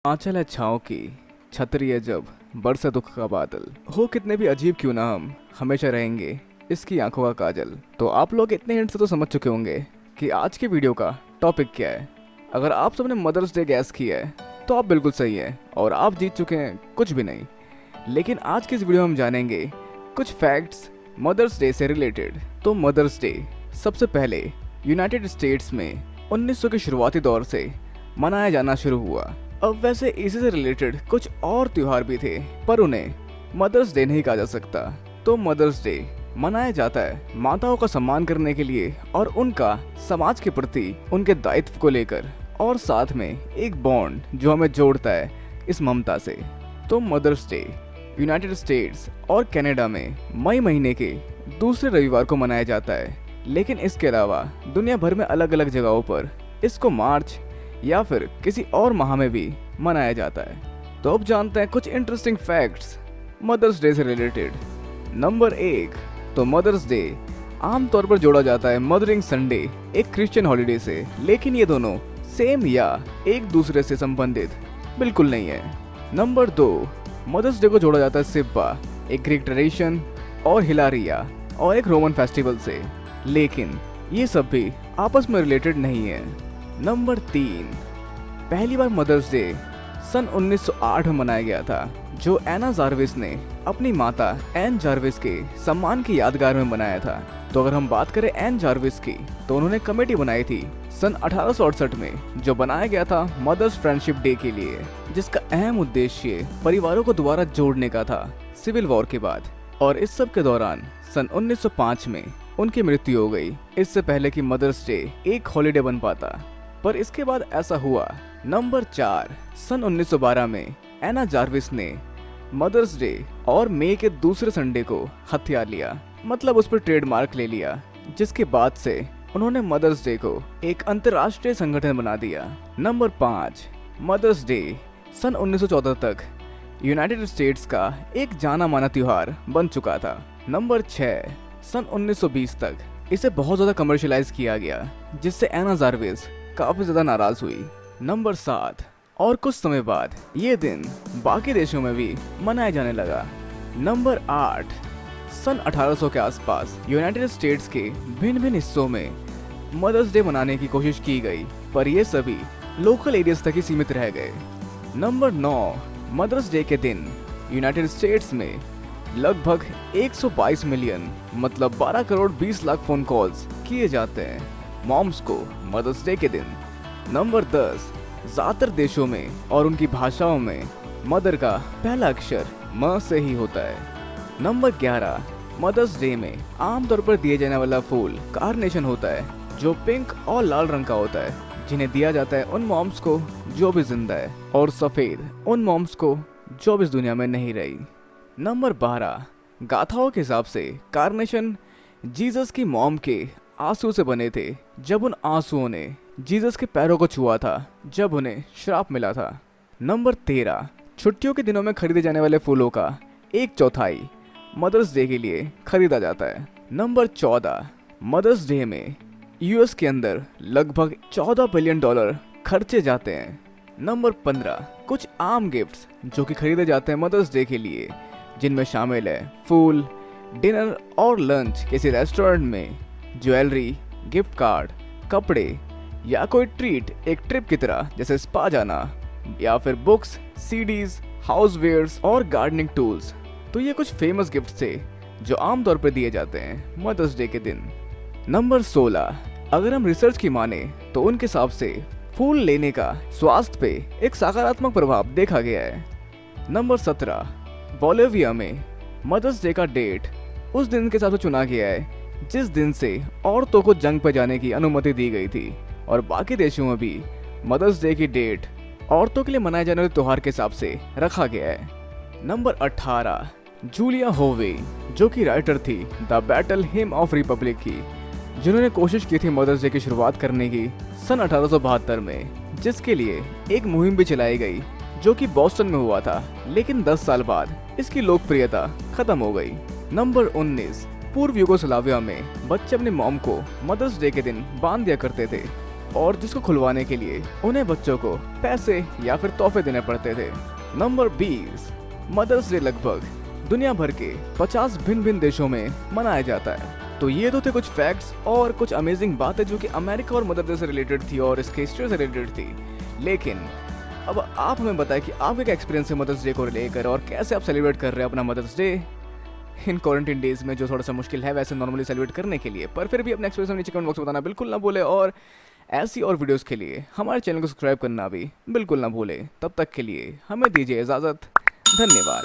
आंचल है छाँव की, छतरी है जब बरसे दुख का बादल। हो कितने भी अजीब क्यों ना हम हमेशा रहेंगे इसकी आंखों का काजल। तो आप लोग इतने हिंट से तो समझ चुके होंगे कि आज के वीडियो का टॉपिक क्या है। अगर आप सबने मदर्स डे गैस किया है तो आप बिल्कुल सही है और आप जीत चुके हैं कुछ भी नहीं। लेकिन आज की इस वीडियो में हम जानेंगे कुछ फैक्ट्स मदर्स डे से रिलेटेड। तो मदर्स डे सबसे पहले यूनाइटेड स्टेट्स में 1900 के शुरुआती दौर से मनाया जाना शुरू हुआ। अब वैसे इसी से रिलेटेड कुछ और त्योहार भी थे पर उन्हें मदर्स डे नहीं कहा जा सकता। तो मदर्स डे मनाया जाता है माताओं का सम्मान करने के लिए और उनका समाज के प्रति उनके दायित्व को लेकर, और साथ में एक बॉन्ड जो हमें जोड़ता है इस ममता से। तो मदर्स डे यूनाइटेड स्टेट्स और कनाडा में मई महीने के दूसरे रविवार को मनाया जाता है, लेकिन इसके अलावा दुनिया भर में अलग अलग जगहों पर इसको मार्च या फिर किसी और माह में भी मनाया जाता है। तो अब जानते हैं कुछ इंटरेस्टिंग फैक्ट्स मदर्स डे से रिलेटेड। नंबर 1, तो मदर्स डे आमतौर पर जोड़ा जाता है मदरिंग संडे एक क्रिश्चियन हॉलिडे से, लेकिन ये दोनों सेम या एक दूसरे से संबंधित बिल्कुल नहीं है। नंबर 2, मदर्स डे को जोड़ा जाता है सिब्बा एक ग्रीक ट्रेडिशन और हिलारिया और एक रोमन फेस्टिवल से, लेकिन ये सब भी आपस में रिलेटेड नहीं है। नंबर 3, पहली बार मदर्स डे सन 1908 में मनाया गया था, जो एना जार्विस ने अपनी माता एन जार्विस के सम्मान की यादगार में बनाया था। तो अगर हम बात करें एन जार्विस की, तो उन्होंने कमेटी बनाई थी सन 1868 में जो बनाया गया था मदर्स फ्रेंडशिप डे के लिए, जिसका अहम उद्देश्य परिवारों को दोबारा जोड़ने का था सिविल वॉर के बाद। और इस सब के दौरान सन 1905 में उनकी मृत्यु हो गई, इससे पहले कि मदर्स डे एक हॉलिडे बन पाता, पर इसके बाद ऐसा हुआ। नंबर 4, सन 1912 में एना जार्विस ने मदर्स डे और मई के दूसरे संडे को हथिया लिया, मतलब उस पर ट्रेडमार्क ले लिया, जिसके बाद से उन्होंने मदर्स डे को एक अंतर्राष्ट्रीय संगठन बना दिया। नंबर 5, मदर्स डे सन 1914 तक यूनाइटेड स्टेट्स का एक जाना माना त्योहार बन चुका था। नंबर 6, सन 1920 तक इसे बहुत ज्यादा कमर्शियलाइज किया गया, जिससे एना जार्विस काफी ज्यादा नाराज हुई। नंबर 7, और कुछ समय बाद ये दिन बाकी देशों में भी मनाया जाने लगा। नंबर 8, सन 1800 के आसपास यूनाइटेड स्टेट्स के भिन्न भिन्न हिस्सों में मदर्स डे मनाने की कोशिश की गई, पर ये सभी लोकल एरियाज तक ही सीमित रह गए। नंबर 9, मदर्स डे के दिन यूनाइटेड स्टेट्स में लगभग 122 मिलियन मतलब 12 करोड़ 20 लाख फोन कॉल्स किए जाते हैं मॉम्स को मदर्स डे के दिन। नंबर 10, ज्यादातर देशों में और उनकी भाषाओं में मदर का पहला अक्षर म से ही होता है। नंबर 11, मदर्स डे में आमतौर पर दिए जाने वाला फूल कार्नेशन होता है, जो पिंक और लाल रंग का होता है, जिन्हें दिया जाता है उन मॉम्स को जो भी जिंदा है, और सफेद उन मॉम्स को जो भी इस दुनिया में नहीं रही। नंबर 12, गाथाओं के हिसाब से कार्नेशन जीसस की मॉम के आंसू से बने थे, जब उन आंसुओं ने जीसस के पैरों को छुआ था जब उन्हें श्राप मिला था। नंबर 13, छुट्टियों के दिनों में खरीदे जाने वाले फूलों का 1/4 मदर्स डे के लिए खरीदा जाता है। नंबर 14, मदर्स डे में यूएस के अंदर लगभग $14 बिलियन खर्चे जाते हैं। नंबर 15, कुछ आम गिफ्ट्स जो कि खरीदे जाते हैं मदर्स डे के लिए, जिनमें शामिल है फूल, डिनर और लंच किसी रेस्टोरेंट में, ज्वेलरी, गिफ्ट कार्ड, कपड़े या कोई ट्रीट एक ट्रिप की तरह जैसे स्पा जाना, या फिर बुक्स, सीडीज, हाउसवेयर्स और गार्डनिंग टूल्स। तो ये कुछ फेमस गिफ्ट्स थे जो आमतौर पर दिए जाते हैं मदर्स डे के दिन। नंबर 16, अगर हम रिसर्च की माने तो उनके हिसाब से फूल लेने का स्वास्थ्य पे एक सकारात्मक प्रभाव देखा गया है। नंबर 17, बोलिविया में मदर्स डे का डेट उस दिन के हिसाब से चुना गया है जिस दिन से औरतों को जंग पर जाने की अनुमति दी गई थी, और बाकी देशों में भी मदर्स डे की डेट औरतों के लिए मनाए जाने वाले त्योहार के हिसाब से रखा गया है। नंबर 18, जूलिया होवे, जो कि राइटर थी the battle him of Republic की, जिन्होंने कोशिश की थी मदर्स डे की शुरुआत करने की सन 1872 में, जिसके लिए एक मुहिम भी चलाई गई जो कि बॉस्टन में हुआ था, लेकिन 10 साल बाद इसकी लोकप्रियता खत्म हो गई। नंबर 19, पूर्व यूगोस्लाविया में बच्चे अपनी मॉम को मदर्स डे के दिन बांध दिया करते थे, और जिसको खुलवाने के लिए उन्हें बच्चों को पैसे या फिर तोहफे देने पड़ते थे। नंबर 20, मदर्स डे लगभग दुनिया भर के 50 भिन्न भिन्न देशों में मनाया जाता है। तो ये तो थे कुछ फैक्ट्स और कुछ अमेजिंग बातें जो कि अमेरिका और मदर्स डे से रिलेटेड थी और इसके हिस्ट्री से रिलेटेड थी। लेकिन अब आप हमें बताएं कि आपका क्या एक्सपीरियंस है मदर्स डे को लेकर और कैसे आप सेलिब्रेट कर रहे हैं अपना mother's day in quarantine days में, जो थोड़ा सा मुश्किल है वैसे नॉर्मली सेलिब्रेट करने के लिए। पर फिर भी अपने एक्सपीरियंस नीचे कमेंट बॉक्स में बताना बिल्कुल ना भूले और ऐसी और वीडियोस के लिए हमारे चैनल को सब्सक्राइब करना भी बिल्कुल ना भूले। तब तक के लिए हमें दीजिए इजाज़त। धन्यवाद।